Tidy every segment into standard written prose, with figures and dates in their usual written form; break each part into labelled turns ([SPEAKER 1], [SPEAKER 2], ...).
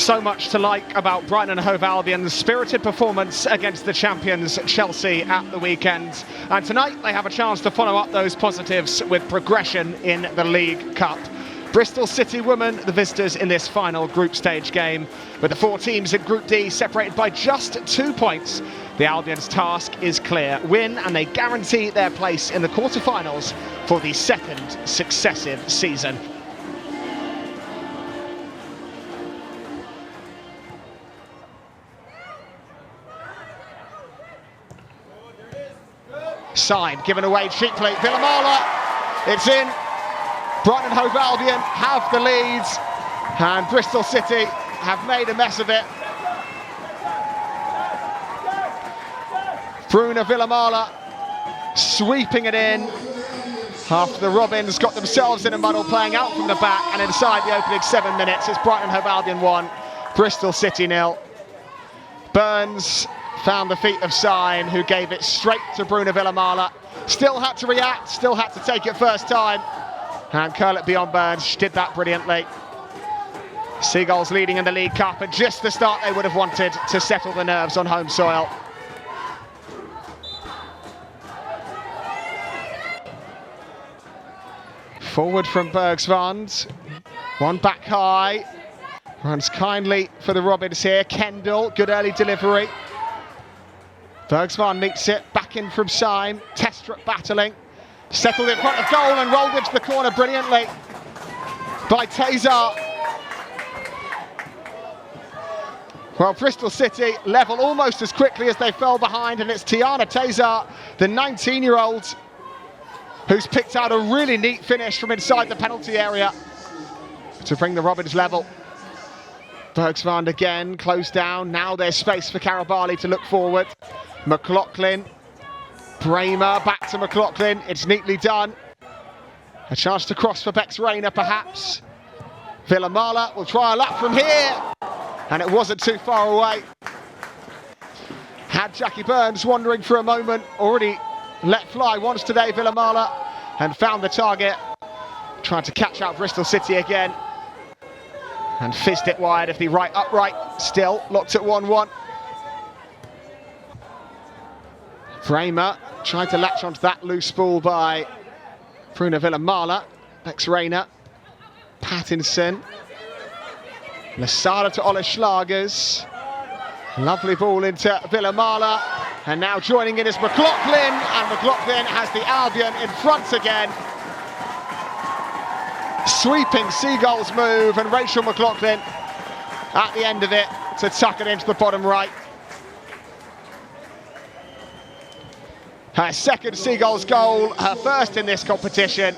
[SPEAKER 1] So much to like about Brighton and Hove Albion's spirited performance against the champions Chelsea at the weekend. And tonight they have a chance to follow up those positives with progression in the League Cup. Bristol City women, the visitors in this final group stage game. With the four teams in Group D separated by just 2 points, the Albion's task is clear. Win and they guarantee their place in the quarter-finals for the second successive season. Side given away cheaply. Villamala, it's in. Brighton and Hove Albion have the leads, and Bristol City have made a mess of it. Bruton Villamala sweeping it in after the Robins got themselves in a muddle, playing out from the back, and inside the opening 7 minutes it's Brighton and Hove Albion 1, Bristol City 0. Burns found the feet of Sign, who gave it straight to Bruton Villamala. Still had to react, still had to take it first time, and curl it beyond Burns. She did that brilliantly. Seagulls leading in the League Cup, and just the start they would have wanted to settle the nerves on home soil. Forward from Bergsvand, one back high, runs kindly for the Robins here. Kendall, good early delivery. Bergsvand meets it, back in from Syme, Testrup battling, settled in front of goal and rolled into the corner brilliantly by Tazar. Well, Bristol City level almost as quickly as they fell behind, and it's Tiana Tazar, the 19-year-old, who's picked out a really neat finish from inside the penalty area to bring the Robins level. Bergsvand again, closed down. Now there's space for Karabali to look forward. McLaughlin, Bramer, back to McLaughlin. It's neatly done. A chance to cross for Bex Rayner, perhaps. Villamala will try a lap from here, and it wasn't too far away. Had Jackie Burns wandering for a moment, already let fly once today, Villamala, and found the target. Tried to catch out Bristol City again, and fizzed it wide of the right upright. Still locked at 1-1. Bramer tried to latch onto that loose ball by Bruno Villamala. Bex Rayner, Pattinson, Lasada to Ola Schlagers. Lovely ball into Villamala, and now joining in is McLaughlin, and McLaughlin has the Albion in front again. Sweeping Seagulls move, and Rachel McLaughlin at the end of it to tuck it into the bottom right. Her second Seagulls goal, her first in this competition,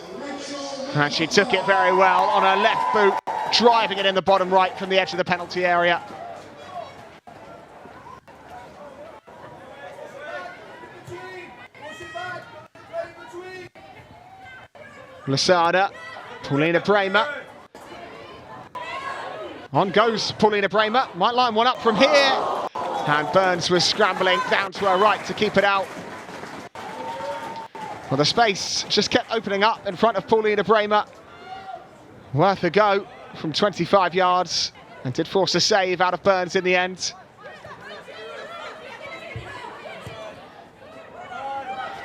[SPEAKER 1] and she took it very well on her left boot, driving it in the bottom right from the edge of the penalty area. Lasada, Paulina Bramer. On goes Paulina Bramer, might line one up from here. And Burns was scrambling down to her right to keep it out. Well, the space just kept opening up in front of Paulina Bramer. Worth a go from 25 yards, and did force a save out of Burns in the end.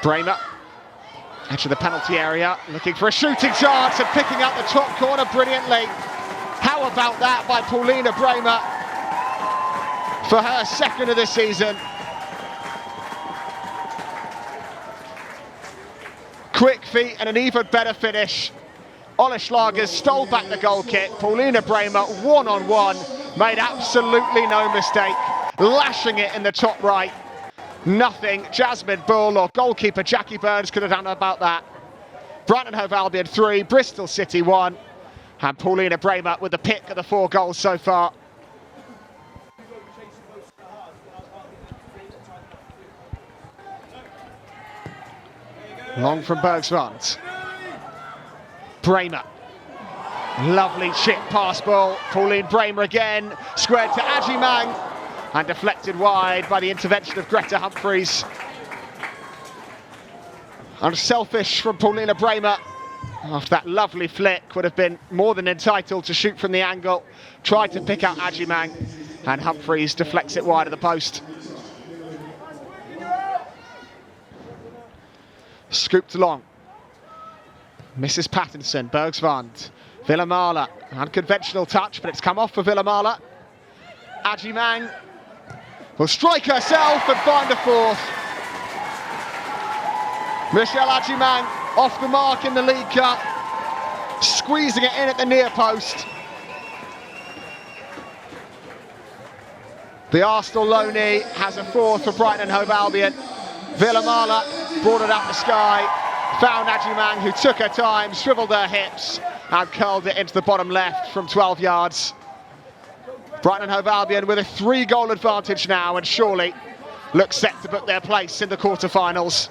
[SPEAKER 1] Bramer, edge of the penalty area, looking for a shooting chance and picking up the top corner brilliantly. How about that by Paulina Bramer for her second of the season? Quick feet and an even better finish. Ola Schlagers stole back the goal kick. Paulina Bramer, one-on-one, made absolutely no mistake, lashing it in the top right. Nothing Jasmine Bull or goalkeeper Jackie Burns could have done about that. Brighton and Hove Albion 3, Bristol City 1, and Paulina Bramer with the pick of the 4 goals so far. Long from Bergsvand. Bramer. Lovely chip pass ball. Pauline Bramer again. Squared to Ajimang. And deflected wide by the intervention of Greta Humphreys. Unselfish from Paulina Bramer After that lovely flick, would have been more than entitled to shoot from the angle. Tried to pick out Ajimang, and Humphreys deflects it wide of the post. Scooped along. Misses Pattinson, Bergsvand, Villamala. Unconventional touch, but it's come off for Villamala. Ajimang will strike herself and find a fourth. Michelle Ajimang off the mark in the League Cup, squeezing it in at the near post. The Arsenal loanee has a fourth for Brighton and Hove Albion. Villamala brought it up the sky, found Ajimang, who took her time, swiveled her hips and curled it into the bottom left from 12 yards. Brighton and Hove Albion with a 3-goal advantage now, and surely look set to book their place in the quarter-finals.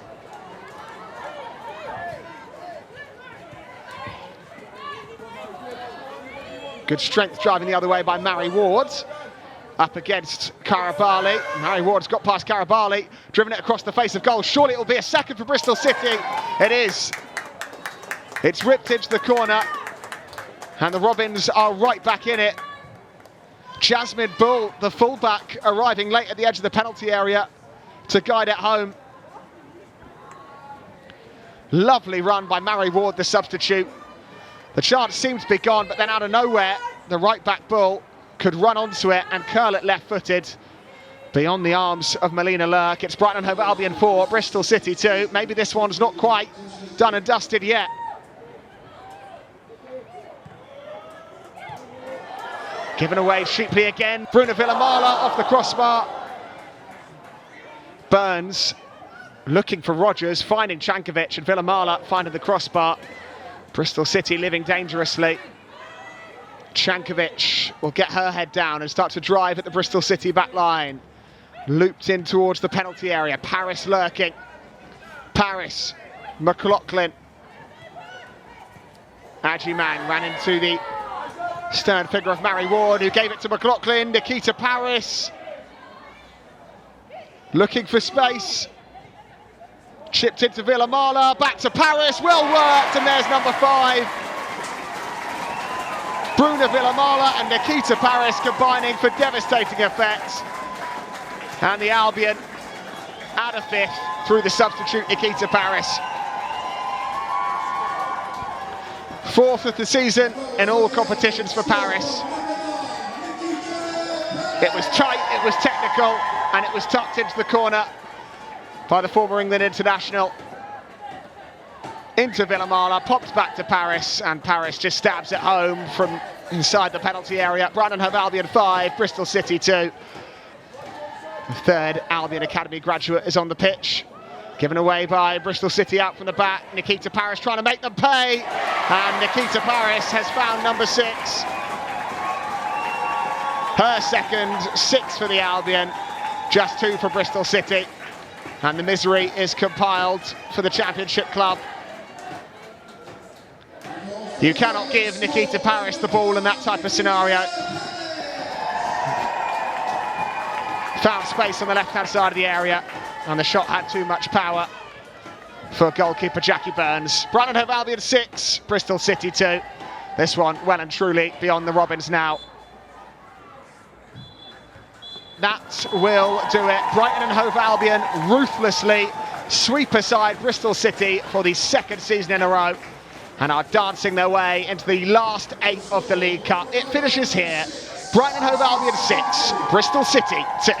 [SPEAKER 1] Good strength driving the other way by Mary Ward. Up against Karabali. Mary Ward's got past Karabali, driven it across the face of goal. Surely it will be a second for Bristol City. It is. It's ripped into the corner, and the Robins are right back in it. Jasmine Bull, the fullback, arriving late at the edge of the penalty area to guide it home. Lovely run by Mary Ward, the substitute. The chance seemed to be gone, but then out of nowhere, the right-back Bull could run onto it and curl it left-footed beyond the arms of Melina Lurk. It's Brighton and Hove Albion 4, Bristol City 2. Maybe this one's not quite done and dusted yet. Given away cheaply again. Bruno Villamala off the crossbar. Burns looking for Rogers, finding Chankovic, and Villamala finding the crossbar. Bristol City living dangerously. Chankovic will get her head down and start to drive at the Bristol City back line. Looped in towards the penalty area. Paris lurking. Paris, McLaughlin. Ajimang ran into the stern figure of Mary Ward, who gave it to McLaughlin. Nikita Paris looking for space. Chipped into Villamala, back to Paris, well worked, and there's number 5. Bruno Villamala and Nikita Paris combining for devastating effect. And the Albion out of 5th through the substitute Nikita Paris. 4th of the season in all competitions for Paris. It was tight, it was technical, and it was tucked into the corner by the former England international. Into Villamala, popped back to Paris, and Paris just stabs it home from inside the penalty area. Brighton and Hove Albion 5, Bristol City 2. The 3rd Albion Academy graduate is on the pitch. Given away by Bristol City out from the back. Nikita Paris trying to make them pay, and Nikita Paris has found number 6. Her second, 6 for the Albion, just 2 for Bristol City. And the misery is compiled for the Championship club. You cannot give Nikita Paris the ball in that type of scenario. Found space on the left-hand side of the area, and the shot had too much power for goalkeeper Jackie Burns. Brighton Hove Albion 6, Bristol City 2. This one well and truly beyond the Robins now. That will do it. Brighton and Hove Albion ruthlessly sweep aside Bristol City for the 2nd season in a row, and are dancing their way into the last 8 of the League Cup. It finishes here. Brighton and Hove Albion 6, Bristol City 2.